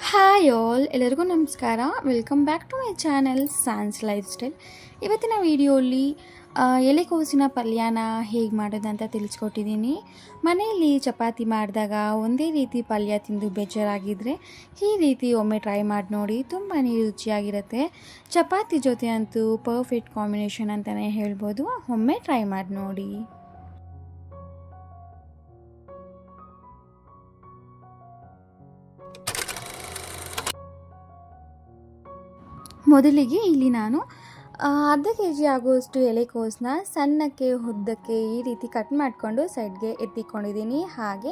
Hi all, ಎಲ್ಲರಿಗೂ ನಮಸ್ಕಾರ. Welcome back to my channel sans life style. ಇವತ್ತಿನ ವಿಡಿಯೋಲಿ ಎಲೆಕೋಸಿನ ಪಲ್ಯನ ಹೇಗೆ ಮಾಡೋದಂತ ತಿಳಿಸ್ಕೊಟ್ಟಿದ್ದೀನಿ. ಮನೆಯಲ್ಲಿ ಚಪಾತಿ ಮಾಡಿದಾಗ ಒಂದೇ ರೀತಿ ಪಲ್ಯ ತಿಂದು ಬೇಜಾರಾಗಿದ್ದರೆ ಈ ರೀತಿ ಒಮ್ಮೆ ಟ್ರೈ ಮಾಡಿ ನೋಡಿ, ತುಂಬಾ ರುಚಿಯಾಗಿರುತ್ತೆ. ಚಪಾತಿ ಜೊತೆ ಅಂತೂ ಪರ್ಫೆಕ್ಟ್ ಕಾಂಬಿನೇಷನ್ ಅಂತಲೇ ಹೇಳ್ಬೋದು. ಒಮ್ಮೆ ಟ್ರೈ ಮಾಡಿ ನೋಡಿ. ಮೊದಲಿಗೆ ಇಲ್ಲಿ ನಾನು ಅರ್ಧ ಕೆ ಜಿ ಆಗುವಷ್ಟು ಎಲೆಕೋಸನ್ನ ಸಣ್ಣಕ್ಕೆ ಉದ್ದಕ್ಕೆ ಈ ರೀತಿ ಕಟ್ ಮಾಡಿಕೊಂಡು ಸೈಡ್ಗೆ ಎತ್ತಿಕೊಂಡಿದ್ದೀನಿ. ಹಾಗೆ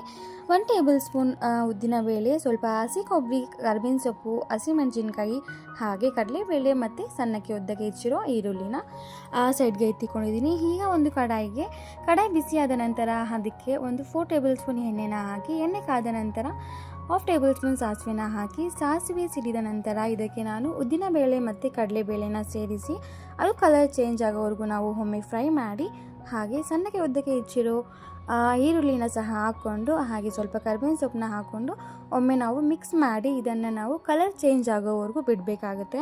1 ಟೇಬಲ್ ಸ್ಪೂನ್ ಉದ್ದಿನಬೇಳೆ, ಸ್ವಲ್ಪ ಹಸಿ ಕೊಬ್ಬರಿ, ಕರಿಬೇವಿನ ಸೊಪ್ಪು, ಹಸಿಮೆಣಸಿನ್ಕಾಯಿ, ಹಾಗೆ ಕಡಲೆಬೇಳೆ ಮತ್ತು ಸಣ್ಣಕ್ಕೆ ಉದ್ದಕ್ಕೆ ಹೆಚ್ಚಿರೋ ಈರುಳ್ಳಿನ ಸೈಡ್ಗೆ ಎತ್ತಿಕೊಂಡಿದ್ದೀನಿ. ಈಗ ಒಂದು ಕಡಾಯಿ ಬಿಸಿಯಾದ ನಂತರ ಅದಕ್ಕೆ ಒಂದು 4 ಟೇಬಲ್ ಸ್ಪೂನ್ ಎಣ್ಣೆನ ಹಾಕಿ, ಎಣ್ಣೆ ಕಾದ ನಂತರ 1/2 ಟೇಬಲ್ ಸ್ಪೂನ್ ಸಾಸಿವೆನ ಹಾಕಿ, ಸಾಸಿವೆ ಸಿಡಿದ ನಂತರ ಇದಕ್ಕೆ ನಾನು ಉದ್ದಿನಬೇಳೆ ಮತ್ತು ಕಡಲೆಬೇಳೆನ ಸೇರಿಸಿ ಅದು ಕಲರ್ ಚೇಂಜ್ ಆಗೋವರೆಗೂ ನಾವು ಒಮ್ಮೆ ಫ್ರೈ ಮಾಡಿ, ಹಾಗೆ ಸಣ್ಣಗೆ ಉದ್ದಕ್ಕೆ ಹೆಚ್ಚಿರೋ ಈರುಳ್ಳಿನ ಸಹ ಹಾಕ್ಕೊಂಡು, ಹಾಗೆ ಸ್ವಲ್ಪ ಕರಿಬೇವಿನ ಸೊಪ್ಪನ್ನ ಹಾಕ್ಕೊಂಡು ಒಮ್ಮೆ ನಾವು ಮಿಕ್ಸ್ ಮಾಡಿ ಇದನ್ನು ನಾವು ಕಲರ್ ಚೇಂಜ್ ಆಗೋವರೆಗೂ ಬಿಡಬೇಕಾಗುತ್ತೆ.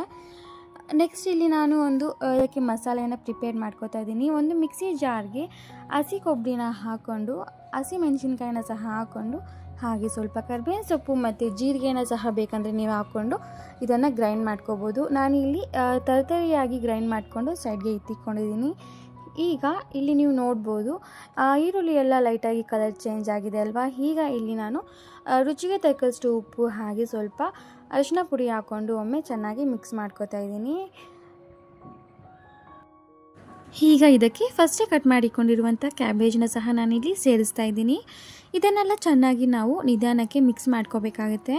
ನೆಕ್ಸ್ಟ್ ಇಲ್ಲಿ ನಾನು ಇದಕ್ಕೆ ಮಸಾಲೆಯನ್ನು ಪ್ರಿಪೇರ್ ಮಾಡ್ಕೋತಾ ಇದ್ದೀನಿ. ಒಂದು ಮಿಕ್ಸಿ ಜಾರ್ಗೆ ಹಸಿ ಕೊಬ್ಬರಿನ ಹಾಕ್ಕೊಂಡು, ಹಸಿ ಮೆಣಸಿನ್ಕಾಯಿನ ಸಹ ಹಾಕ್ಕೊಂಡು, ಹಾಗೆ ಸ್ವಲ್ಪ ಕರಿಬೇವಿನ ಸೊಪ್ಪು ಮತ್ತು ಜೀರಿಗೆನ ಸಹ ಬೇಕಂದರೆ ನೀವು ಹಾಕ್ಕೊಂಡು ಇದನ್ನು ಗ್ರೈಂಡ್ ಮಾಡ್ಕೋಬೋದು. ನಾನಿಲ್ಲಿ ತರತರಿಯಾಗಿ ಗ್ರೈಂಡ್ ಮಾಡಿಕೊಂಡು ಸೈಡ್ಗೆ ಎತ್ತಿಕೊಂಡಿದ್ದೀನಿ. ಈಗ ಇಲ್ಲಿ ನೀವು ನೋಡ್ಬೋದು ಈರುಳ್ಳಿ ಎಲ್ಲ ಲೈಟಾಗಿ ಕಲರ್ ಚೇಂಜ್ ಆಗಿದೆ ಅಲ್ವಾ. ಈಗ ಇಲ್ಲಿ ನಾನು ರುಚಿಗೆ ತಕ್ಕಷ್ಟು ಉಪ್ಪು ಹಾಗೆ ಸ್ವಲ್ಪ ಅರಿಶಿನ ಪುಡಿ ಹಾಕ್ಕೊಂಡು ಒಮ್ಮೆ ಚೆನ್ನಾಗಿ ಮಿಕ್ಸ್ ಮಾಡ್ಕೋತಾ ಇದ್ದೀನಿ. ಈಗ ಇದಕ್ಕೆ ಫಸ್ಟೇ ಕಟ್ ಮಾಡಿಕೊಂಡಿರುವಂಥ ಕ್ಯಾಬೇಜ್ನ ಸಹ ನಾನಿಲ್ಲಿ ಸೇರಿಸ್ತಾ ಇದ್ದೀನಿ. ಇದನ್ನೆಲ್ಲ ಚೆನ್ನಾಗಿ ನಾವು ನಿಧಾನಕ್ಕೆ ಮಿಕ್ಸ್ ಮಾಡ್ಕೋಬೇಕಾಗುತ್ತೆ.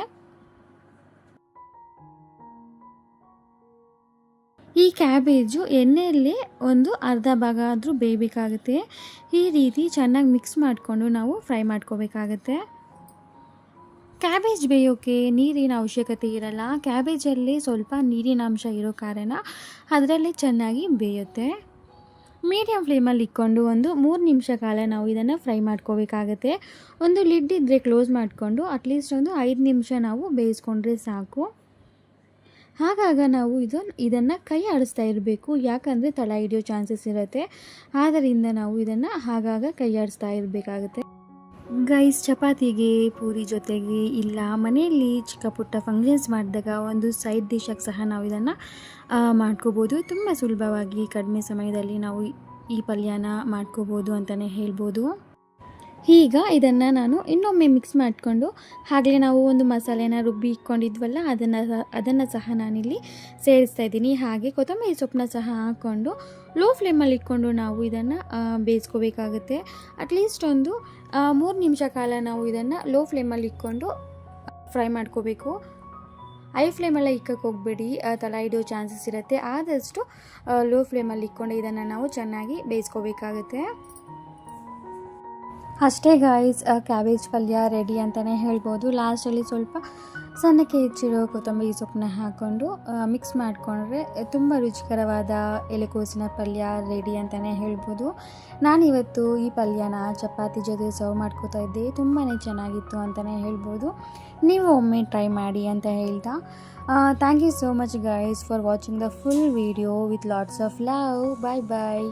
ಈ ಕ್ಯಾಬೇಜು ಎಣ್ಣೆಯಲ್ಲಿ ಒಂದು ಅರ್ಧ ಭಾಗ ಆದರೂ ಬೇಯಬೇಕಾಗುತ್ತೆ. ಈ ರೀತಿ ಚೆನ್ನಾಗಿ ಮಿಕ್ಸ್ ಮಾಡಿಕೊಂಡು ನಾವು ಫ್ರೈ ಮಾಡ್ಕೋಬೇಕಾಗತ್ತೆ. ಕ್ಯಾಬೇಜ್ ಬೇಯೋಕ್ಕೆ ನೀರಿನ ಅವಶ್ಯಕತೆ ಇರಲ್ಲ. ಕ್ಯಾಬೇಜಲ್ಲಿ ಸ್ವಲ್ಪ ನೀರಿನ ಅಂಶ ಇರೋ ಕಾರಣ ಅದರಲ್ಲಿ ಚೆನ್ನಾಗಿ ಬೇಯುತ್ತೆ. ಮೀಡಿಯಮ್ ಫ್ಲೇಮಲ್ಲಿ ಇಟ್ಕೊಂಡು ಒಂದು 3 ನಿಮಿಷ ಕಾಲ ನಾವು ಇದನ್ನು ಫ್ರೈ ಮಾಡ್ಕೋಬೇಕಾಗತ್ತೆ. ಒಂದು ಲಿಡ್ ಇದ್ದರೆ ಕ್ಲೋಸ್ ಮಾಡಿಕೊಂಡು ಅಟ್ಲೀಸ್ಟ್ ಒಂದು 5 ನಿಮಿಷ ನಾವು ಬೇಯಿಸ್ಕೊಂಡ್ರೆ ಸಾಕು. ಆಗಾಗ ನಾವು ಇದನ್ನು ಕೈ ಆಡಿಸ್ತಾ ಇರಬೇಕು, ಯಾಕಂದರೆ ತಳ ಹಿಡಿಯೋ ಚಾನ್ಸಸ್ ಇರುತ್ತೆ. ಆದ್ದರಿಂದ ನಾವು ಇದನ್ನು ಆಗಾಗ ಕೈ ಆಡಿಸ್ತಾ ಇರಬೇಕಾಗುತ್ತೆ. ಗೈಸ್, ಚಪಾತಿಗೆ, ಪೂರಿ ಜೊತೆಗೆ, ಇಲ್ಲ ಮನೆಯಲ್ಲಿ ಚಿಕ್ಕ ಪುಟ್ಟ ಫಂಕ್ಷನ್ಸ್ ಮಾಡಿದಾಗ ಒಂದು ಸೈಡ್ ಡಿಶಾಗಿ ಸಹ ನಾವು ಇದನ್ನು ಮಾಡ್ಕೋಬೋದು. ತುಂಬ ಸುಲಭವಾಗಿ ಕಡಿಮೆ ಸಮಯದಲ್ಲಿ ನಾವು ಈ ಪಲ್ಯನ ಮಾಡ್ಕೋಬೋದು ಅಂತಲೇ ಹೇಳ್ಬೋದು. ಈಗ ಇದನ್ನು ನಾನು ಇನ್ನೊಮ್ಮೆ ಮಿಕ್ಸ್ ಮಾಡಿಕೊಂಡು, ಹಾಗಲೇ ನಾವು ಒಂದು ಮಸಾಲೆನ ರುಬ್ಬಿ ಇಟ್ಕೊಂಡಿದ್ವಲ್ಲ ಅದನ್ನು ಸಹ ನಾನಿಲ್ಲಿ ಸೇರಿಸ್ತಾ ಇದ್ದೀನಿ. ಹಾಗೆ ಕೊತ್ತಂಬರಿ ಸೊಪ್ಪನ್ನ ಸಹ ಹಾಕ್ಕೊಂಡು ಲೋ ಫ್ಲೇಮಲ್ಲಿ ಇಟ್ಕೊಂಡು ನಾವು ಇದನ್ನು ಬೇಯಿಸ್ಕೋಬೇಕಾಗುತ್ತೆ. ಅಟ್ಲೀಸ್ಟ್ ಒಂದು 3 ನಿಮಿಷ ಕಾಲ ನಾವು ಇದನ್ನು ಲೋ ಫ್ಲೇಮಲ್ಲಿ ಇಟ್ಕೊಂಡು ಫ್ರೈ ಮಾಡ್ಕೋಬೇಕು. ಹೈ ಫ್ಲೇಮೆಲ್ಲ ಇಕ್ಕಕ್ಕೆ ಹೋಗಬೇಡಿ, ತಳ ಹಿಡಿಯೋ ಚಾನ್ಸಸ್ ಇರುತ್ತೆ. ಆದಷ್ಟು ಲೋ ಫ್ಲೇಮಲ್ಲಿ ಇಟ್ಕೊಂಡು ಇದನ್ನು ನಾವು ಚೆನ್ನಾಗಿ ಬೇಯಿಸ್ಕೋಬೇಕಾಗುತ್ತೆ. ಅಷ್ಟೇ ಗಾಯ್ಸ್, ಕ್ಯಾಬೇಜ್ ಪಲ್ಯ ರೆಡಿ ಅಂತಲೇ ಹೇಳ್ಬೋದು. ಲಾಸ್ಟಲ್ಲಿ ಸ್ವಲ್ಪ ಸಣ್ಣಕ್ಕೆ ಹೆಚ್ಚಿರೋ ಕೊತ್ತಂಬರಿ ಸೊಪ್ಪನ್ನ ಹಾಕ್ಕೊಂಡು ಮಿಕ್ಸ್ ಮಾಡಿಕೊಂಡ್ರೆ ತುಂಬ ರುಚಿಕರವಾದ ಎಲೆಕೋಸಿನ ಪಲ್ಯ ರೆಡಿ ಅಂತಲೇ ಹೇಳ್ಬೋದು. ನಾನಿವತ್ತು ಈ ಪಲ್ಯನ ಚಪಾತಿ ಜೊತೆ ಸರ್ವ್ ಮಾಡ್ಕೋತಾ ಇದ್ದೆ. ತುಂಬಾ ಚೆನ್ನಾಗಿತ್ತು ಅಂತಲೇ ಹೇಳ್ಬೋದು. ನೀವು ಒಮ್ಮೆ ಟ್ರೈ ಮಾಡಿ ಅಂತ ಹೇಳ್ತಾ, thank you so much guys for watching the full video with lots of love. Bye bye.